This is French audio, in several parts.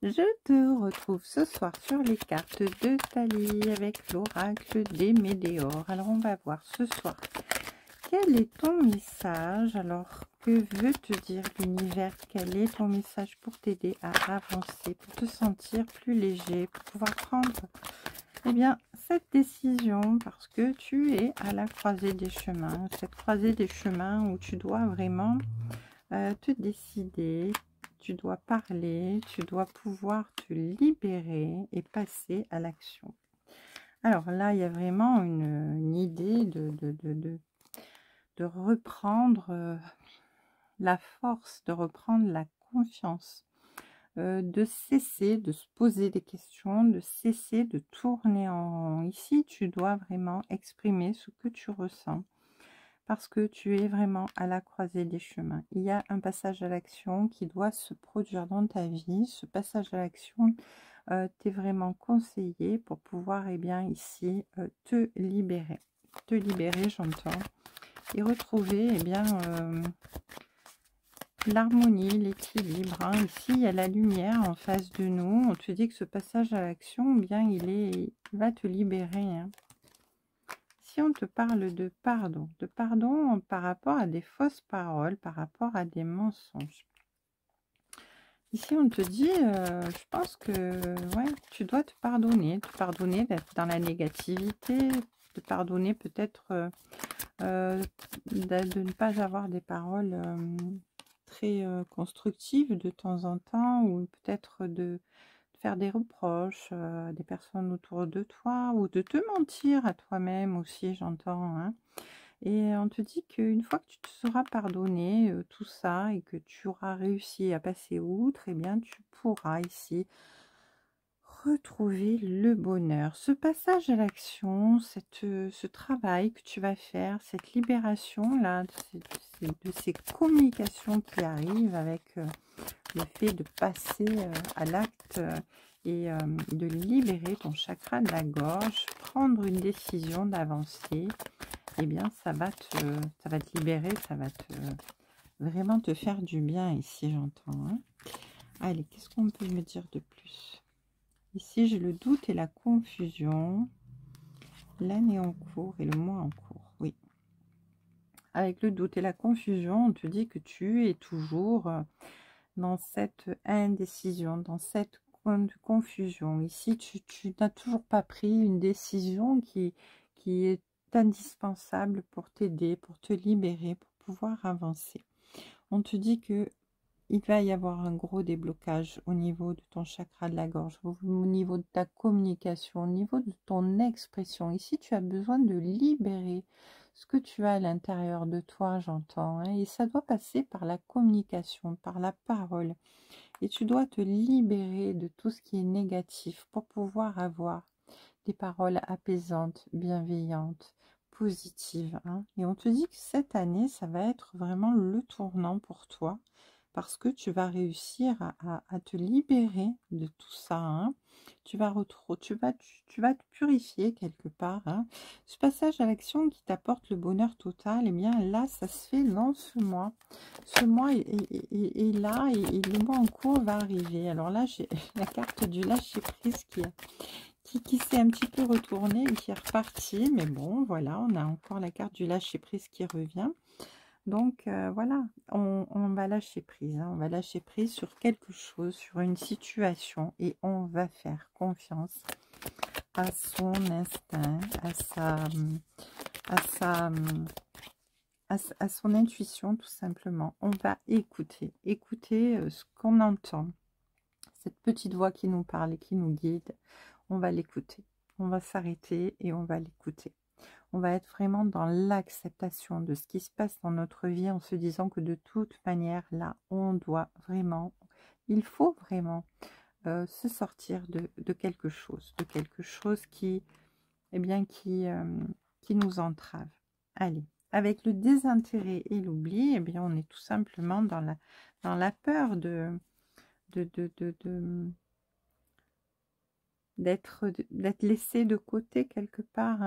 Je te retrouve ce soir sur les cartes de Thalie avec l'oracle des Météores. Alors on va voir ce soir quel est ton message. Alors que veut te dire l'univers? Quel est ton message pour t'aider à avancer, pour te sentir plus léger, pour pouvoir prendre cette décision, parce que tu es à la croisée des chemins. Cette croisée des chemins où tu dois vraiment te décider. Tu dois parler, tu dois pouvoir te libérer et passer à l'action. Alors là, il y a vraiment une idée de reprendre la force, de reprendre la confiance, de cesser de se poser des questions, de cesser de tourner en rond. Ici, tu dois vraiment exprimer ce que tu ressens, parce que tu es vraiment à la croisée des chemins. Il y a un passage à l'action qui doit se produire dans ta vie. Ce passage à l'action t'est vraiment conseillé pour pouvoir ici te libérer. Te libérer, j'entends. Et retrouver l'harmonie, l'équilibre. Ici, il y a la lumière en face de nous. On te dit que ce passage à l'action, il va te libérer. Si on te parle de pardon par rapport à des fausses paroles, par rapport à des mensonges. Ici, on te dit, je pense que ouais, tu dois te pardonner d'être dans la négativité, te pardonner peut-être de ne pas avoir des paroles très constructives de temps en temps, ou peut-être de faire des reproches à des personnes autour de toi, ou de te mentir à toi-même aussi, j'entends. Et on te dit qu'une fois que tu te seras pardonné tout ça et que tu auras réussi à passer outre, tu pourras ici retrouver le bonheur. Ce passage à l'action, ce travail que tu vas faire, cette libération-là, de ces communications qui arrivent avec le fait de passer à l'acte et de libérer ton chakra de la gorge, prendre une décision d'avancer, ça va te libérer, ça va vraiment te faire du bien ici, j'entends. Allez, qu'est-ce qu'on peut me dire de plus? Ici, j'ai le doute et la confusion, l'année en cours et le mois en cours, oui. Avec le doute et la confusion, on te dit que tu es toujours dans cette indécision, dans cette confusion. Ici, tu n'as toujours pas pris une décision qui est indispensable pour t'aider, pour te libérer, pour pouvoir avancer. On te dit que il va y avoir un gros déblocage au niveau de ton chakra de la gorge, au niveau de ta communication, au niveau de ton expression. Ici, tu as besoin de libérer ce que tu as à l'intérieur de toi, j'entends. Et ça doit passer par la communication, par la parole. Et tu dois te libérer de tout ce qui est négatif pour pouvoir avoir des paroles apaisantes, bienveillantes, positives. Et on te dit que cette année, ça va être vraiment le tournant pour toi, parce que tu vas réussir à te libérer de tout ça. Tu vas te purifier quelque part. Ce passage à l'action qui t'apporte le bonheur total, là, ça se fait dans ce mois. Ce mois est là, et le mois en cours va arriver. Alors là, j'ai la carte du lâcher prise qui s'est un petit peu retournée et qui est repartie. Mais bon, voilà, on a encore la carte du lâcher prise qui revient. Donc voilà, on va lâcher prise. On va lâcher prise sur quelque chose, sur une situation, et on va faire confiance à son instinct, à son intuition, tout simplement. On va écouter ce qu'on entend, cette petite voix qui nous parle et qui nous guide. On va l'écouter, on va s'arrêter et on va l'écouter. On va être vraiment dans l'acceptation de ce qui se passe dans notre vie, en se disant que de toute manière, là, on doit vraiment, il faut vraiment se sortir de quelque chose, qui, qui nous entrave. Allez, avec le désintérêt et l'oubli, on est tout simplement dans la peur d'être laissé de côté quelque part,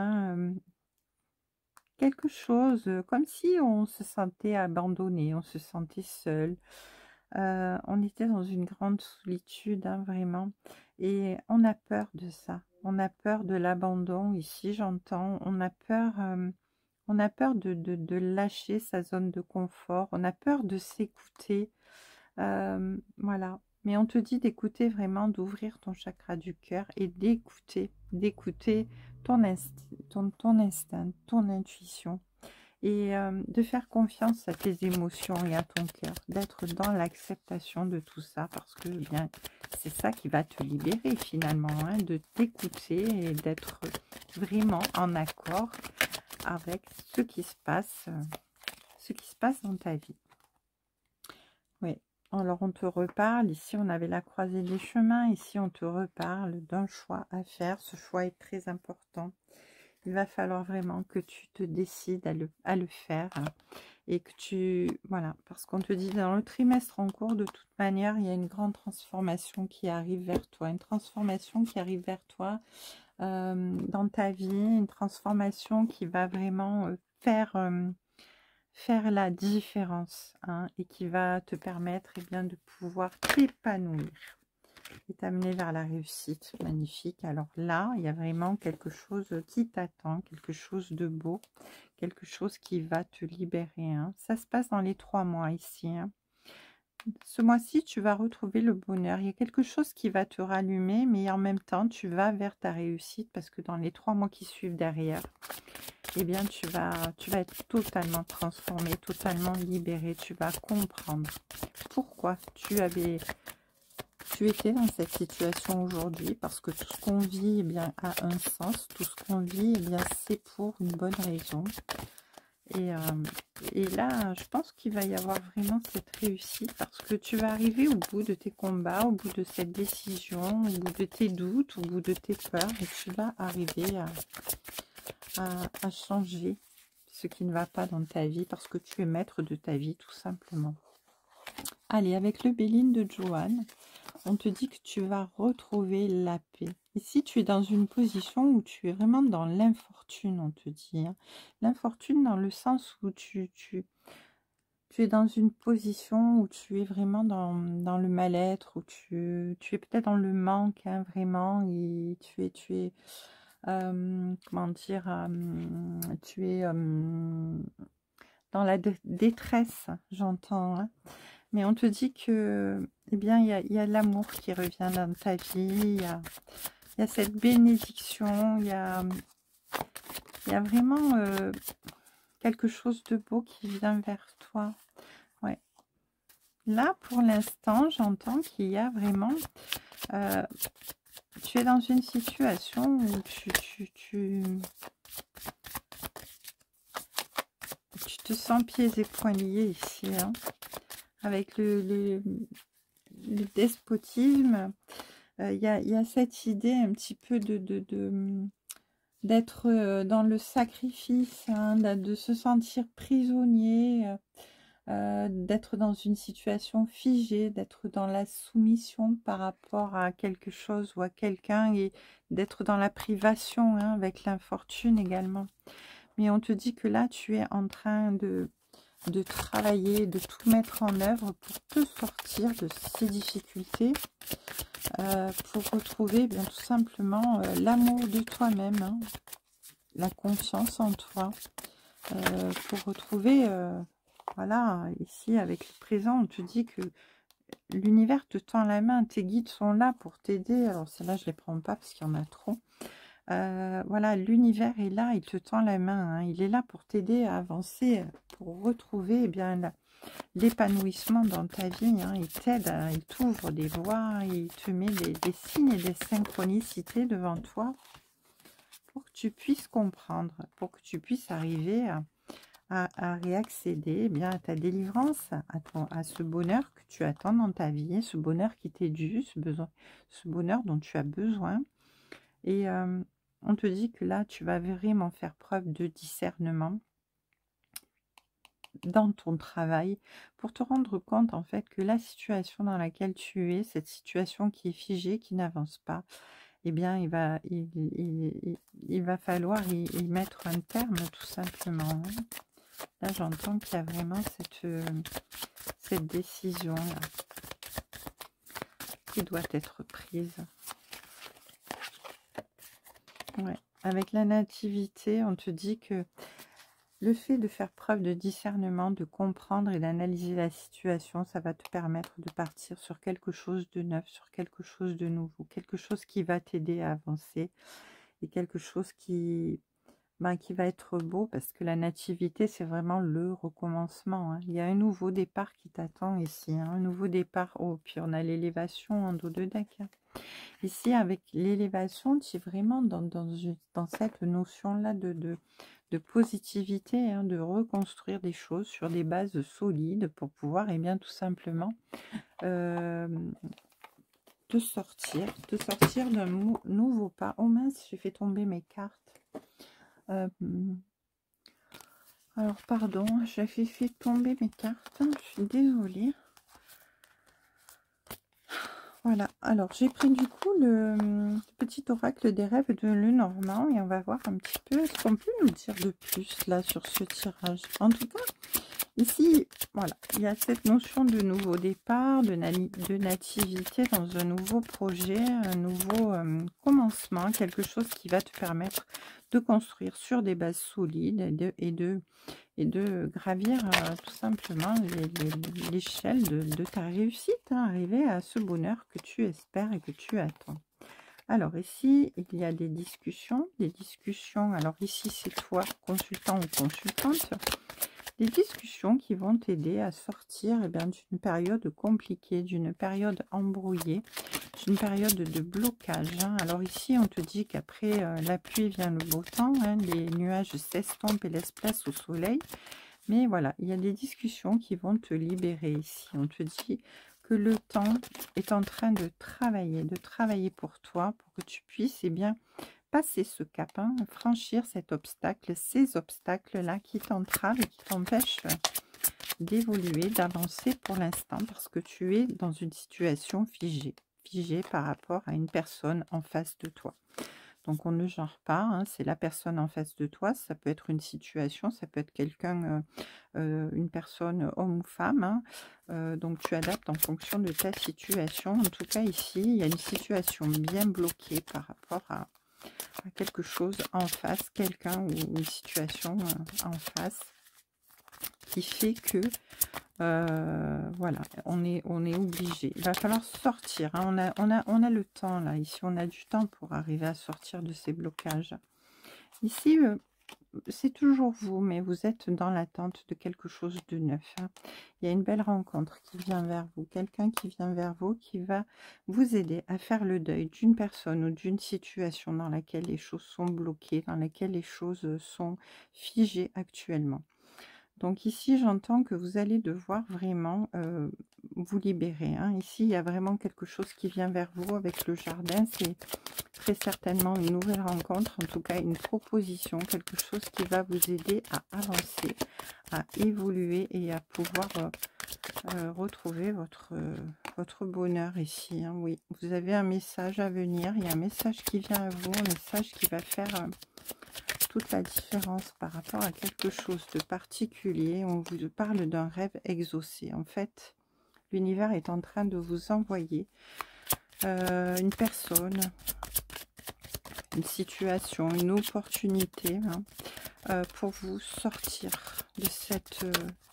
quelque chose comme si on se sentait abandonné, on se sentait seul, On était dans une grande solitude, hein, vraiment. Et on a peur de ça. On a peur de l'abandon, ici, j'entends. On a peur de lâcher sa zone de confort. On a peur de s'écouter. Voilà. Mais on te dit d'écouter vraiment, d'ouvrir ton chakra du cœur et d'écouter ton instinct, ton intuition. Et de faire confiance à tes émotions et à ton cœur, d'être dans l'acceptation de tout ça, parce que eh bien c'est ça qui va te libérer finalement, hein, de t'écouter et d'être vraiment en accord avec ce qui se passe dans ta vie. Oui, alors on te reparle, ici on avait la croisée des chemins, ici on te reparle d'un choix à faire, ce choix est très important. Il va falloir vraiment que tu te décides à le faire, hein, et que voilà, parce qu'on te dit dans le trimestre en cours, de toute manière, il y a une grande transformation qui arrive vers toi, une transformation qui arrive vers toi dans ta vie, une transformation qui va vraiment faire la différence, hein, et qui va te permettre bien, de pouvoir t'épanouir et t'amener vers la réussite. Magnifique. Alors là, il y a vraiment quelque chose qui t'attend, quelque chose de beau, quelque chose qui va te libérer, hein. Ça se passe dans les 3 mois ici, hein. Ce mois-ci, tu vas retrouver le bonheur. Il y a quelque chose qui va te rallumer, mais en même temps, tu vas vers ta réussite, parce que dans les 3 mois qui suivent derrière, eh bien, tu vas être totalement transformé, totalement libéré. Tu vas comprendre pourquoi tu étais dans cette situation aujourd'hui, parce que tout ce qu'on vit, eh bien, a un sens. Tout ce qu'on vit, eh bien, c'est pour une bonne raison. Et là, je pense qu'il va y avoir vraiment cette réussite, parce que tu vas arriver au bout de tes combats, au bout de cette décision, au bout de tes doutes, au bout de tes peurs, et tu vas arriver à changer ce qui ne va pas dans ta vie, parce que tu es maître de ta vie, tout simplement. Allez, avec le Béline de Joanne, on te dit que tu vas retrouver la paix. Ici, tu es dans une position où tu es vraiment dans l'infortune, on te dit, hein. L'infortune dans le sens où tu es dans une position où tu es vraiment dans le mal-être, où tu es peut-être dans le manque, hein, vraiment, et tu es comment dire, tu es dans la détresse, j'entends, hein. Mais on te dit que, eh bien, il y a l'amour qui revient dans ta vie, il y a cette bénédiction, il y a vraiment quelque chose de beau qui vient vers toi. Ouais. Là, pour l'instant, j'entends qu'il y a vraiment... tu es dans une situation où tu te sens pieds et poings liés ici, hein, avec le despotisme. Il y a cette idée un petit peu d'être dans le sacrifice, hein, de se sentir prisonnier, d'être dans une situation figée, d'être dans la soumission par rapport à quelque chose ou à quelqu'un, et d'être dans la privation, hein, avec l'infortune également. Mais on te dit que là, tu es en train de travailler, de tout mettre en œuvre pour te sortir de ces difficultés, pour retrouver bien tout simplement l'amour de toi-même, hein, la confiance en toi, pour retrouver, voilà, ici avec le présent, on te dit que l'univers te tend la main, tes guides sont là pour t'aider. Alors celle-là, je ne les prends pas parce qu'il y en a trop. Voilà, l'univers est là, il te tend la main, hein, il est là pour t'aider à avancer, pour retrouver, eh bien, l'épanouissement dans ta vie, hein. Il t'aide, il t'ouvre des voies, il te met des signes et des synchronicités devant toi pour que tu puisses comprendre, pour que tu puisses arriver à réaccéder, eh bien, à ta délivrance, à ce bonheur que tu attends dans ta vie, ce bonheur qui t'est dû, ce bonheur dont tu as besoin. Et on te dit que là, tu vas vraiment faire preuve de discernement dans ton travail, pour te rendre compte en fait que la situation dans laquelle tu es, cette situation qui est figée, qui n'avance pas, eh bien il va falloir y mettre un terme, tout simplement, hein. Là, j'entends qu'il y a vraiment cette décision-là qui doit être prise. Ouais. Avec la nativité, on te dit que le fait de faire preuve de discernement, de comprendre et d'analyser la situation, ça va te permettre de partir sur quelque chose de neuf, sur quelque chose de nouveau, quelque chose qui va t'aider à avancer et quelque chose qui va être beau, parce que la nativité, c'est vraiment le recommencement, hein. Il y a un nouveau départ qui t'attend ici, hein, un nouveau départ. Oh, puis on a l'élévation en dos de deck, hein. Ici, avec l'élévation, tu es vraiment dans cette notion-là de positivité, hein, de reconstruire des choses sur des bases solides pour pouvoir, et bien, tout simplement, te sortir d'un nouveau pas. Oh mince, j'ai fait tomber mes cartes. Alors, pardon, j'avais fait tomber mes cartes. Je suis désolée. Voilà, alors j'ai pris du coup le petit oracle des rêves de Lenormand et on va voir un petit peu ce qu'on peut nous dire de plus là sur ce tirage. En tout cas, ici, voilà, il y a cette notion de nouveau départ, de nativité dans un nouveau projet, un nouveau commencement, quelque chose qui va te permettre de construire sur des bases solides et de gravir tout simplement l'échelle de ta réussite, hein, arriver à ce bonheur que tu espères et que tu attends. Alors ici, il y a des discussions. Alors ici, c'est toi, consultant ou consultante. Des discussions qui vont t'aider à sortir d'une période compliquée, d'une période embrouillée, d'une période de blocage, hein. Alors ici, on te dit qu'après la pluie vient le beau temps, hein, les nuages s'estompent et laissent place au soleil. Mais voilà, il y a des discussions qui vont te libérer ici. On te dit que le temps est en train de travailler pour toi, pour que tu puisses passer ce cap, hein, franchir cet obstacle, ces obstacles-là qui t'entravent et qui t'empêchent d'évoluer, d'avancer pour l'instant, parce que tu es dans une situation figée par rapport à une personne en face de toi. Donc on ne genre pas, hein, c'est la personne en face de toi, ça peut être une situation, ça peut être quelqu'un, une personne, homme ou femme, hein. Donc tu adaptes en fonction de ta situation. En tout cas ici, il y a une situation bien bloquée par rapport à quelque chose en face, quelqu'un ou une situation en face, qui fait que voilà, on est obligé. Il va falloir sortir, hein. On a le temps là, ici on a du temps pour arriver à sortir de ces blocages. Ici, c'est toujours vous, mais vous êtes dans l'attente de quelque chose de neuf, hein. Il y a une belle rencontre qui vient vers vous, quelqu'un qui vient vers vous, qui va vous aider à faire le deuil d'une personne ou d'une situation dans laquelle les choses sont bloquées, dans laquelle les choses sont figées actuellement. Donc ici, j'entends que vous allez devoir vraiment vous libérer, hein. Ici, il y a vraiment quelque chose qui vient vers vous avec le jardin. C'est très certainement une nouvelle rencontre, en tout cas une proposition, quelque chose qui va vous aider à avancer, à évoluer et à pouvoir retrouver votre bonheur ici, hein. Oui, vous avez un message à venir, il y a un message qui vient à vous, un message qui va faire toute la différence par rapport à quelque chose de particulier. On vous parle d'un rêve exaucé. En fait, l'univers est en train de vous envoyer une personne, une situation, une opportunité, hein, pour vous sortir de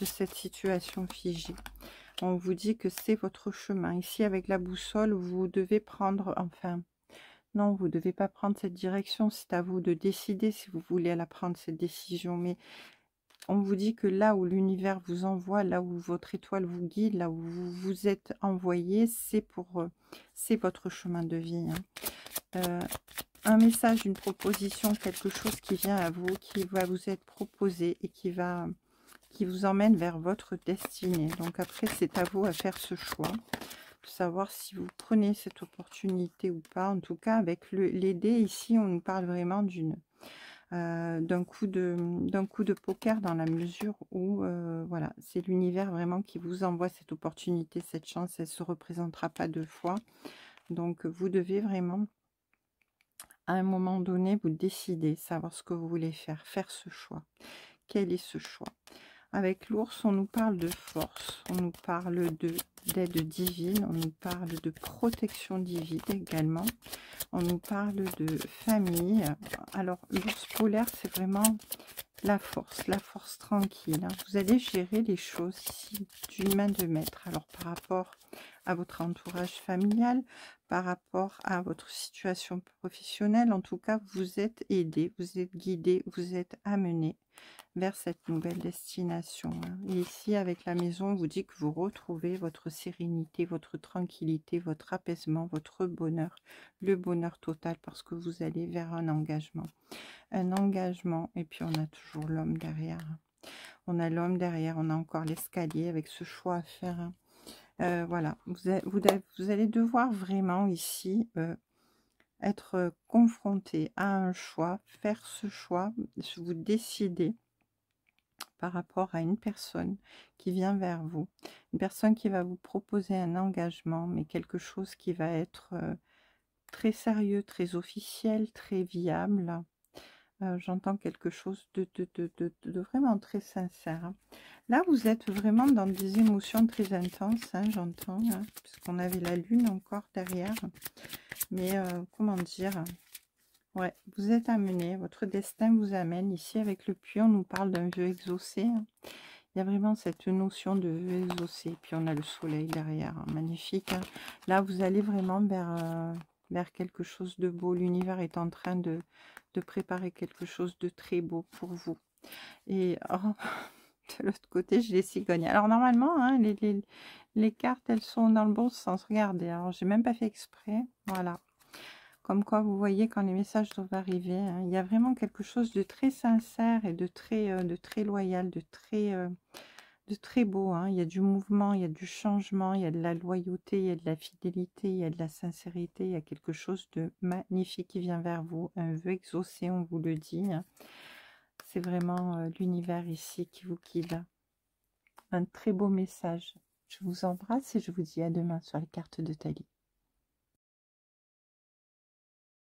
cette situation figée. On vous dit que c'est votre chemin. Ici, avec la boussole, vous devez prendre, enfin, non, vous ne devez pas prendre cette direction. C'est à vous de décider si vous voulez la prendre, cette décision. Mais on vous dit que là où l'univers vous envoie, là où votre étoile vous guide, là où vous vous êtes envoyé, c'est votre chemin de vie, hein. Un message, une proposition, quelque chose qui vient à vous, qui va vous être proposé et qui vous emmène vers votre destinée. Donc après, c'est à vous à faire ce choix, de savoir si vous prenez cette opportunité ou pas. En tout cas, avec les dés, ici, on nous parle vraiment d'un coup de poker, dans la mesure où voilà, c'est l'univers vraiment qui vous envoie cette opportunité, cette chance. Elle ne se représentera pas deux fois. Donc vous devez vraiment, à un moment donné, vous décider, savoir ce que vous voulez faire ce choix. quel est ce choix? Avec l'ours, on nous parle de force, on nous parle d'aide divine, on nous parle de protection divine également, on nous parle de famille. Alors, l'ours polaire, c'est vraiment la force tranquille, hein. Vous allez gérer les choses ici d'une main de maître. Alors, par rapport à votre entourage familial, par rapport à votre situation professionnelle, en tout cas, vous êtes aidé, vous êtes guidé, vous êtes amené vers cette nouvelle destination, hein. Et ici, avec la maison, on vous dit que vous retrouvez votre sérénité, votre tranquillité, votre apaisement, votre bonheur, le bonheur total, parce que vous allez vers un engagement. Un engagement, et puis on a toujours l'homme derrière. On a l'homme derrière, on a encore l'escalier avec ce choix à faire, hein. Voilà, vous allez devoir vraiment ici être confronté à un choix, faire ce choix, vous décider par rapport à une personne qui vient vers vous, une personne qui va vous proposer un engagement, mais quelque chose qui va être très sérieux, très officiel, très viable. J'entends quelque chose de vraiment très sincère, hein. Là, vous êtes vraiment dans des émotions très intenses, hein, j'entends, hein, puisqu'on avait la lune encore derrière. Mais comment dire, ouais, vous êtes amené, votre destin vous amène. Ici, avec le puits, on nous parle d'un vœu exaucé, hein. Il y a vraiment cette notion de vœu exaucé. Puis on a le soleil derrière, hein, magnifique, hein. Là, vous allez vraiment vers quelque chose de beau. L'univers est en train de préparer quelque chose de très beau pour vous. Et oh, de l'autre côté, j'ai les cigognes. Alors normalement, hein, les cartes, elles sont dans le bon sens. Regardez, alors j'ai même pas fait exprès. Voilà. Comme quoi, vous voyez quand les messages doivent arriver, hein, il y a vraiment quelque chose de très sincère et de très loyal, de très beau, hein. Il y a du mouvement, il y a du changement, il y a de la loyauté, il y a de la fidélité, il y a de la sincérité, il y a quelque chose de magnifique qui vient vers vous. Un vœu exaucé, on vous le dit, hein. C'est vraiment l'univers ici qui vous guide. Un très beau message. Je vous embrasse et je vous dis à demain sur les cartes de Thalie.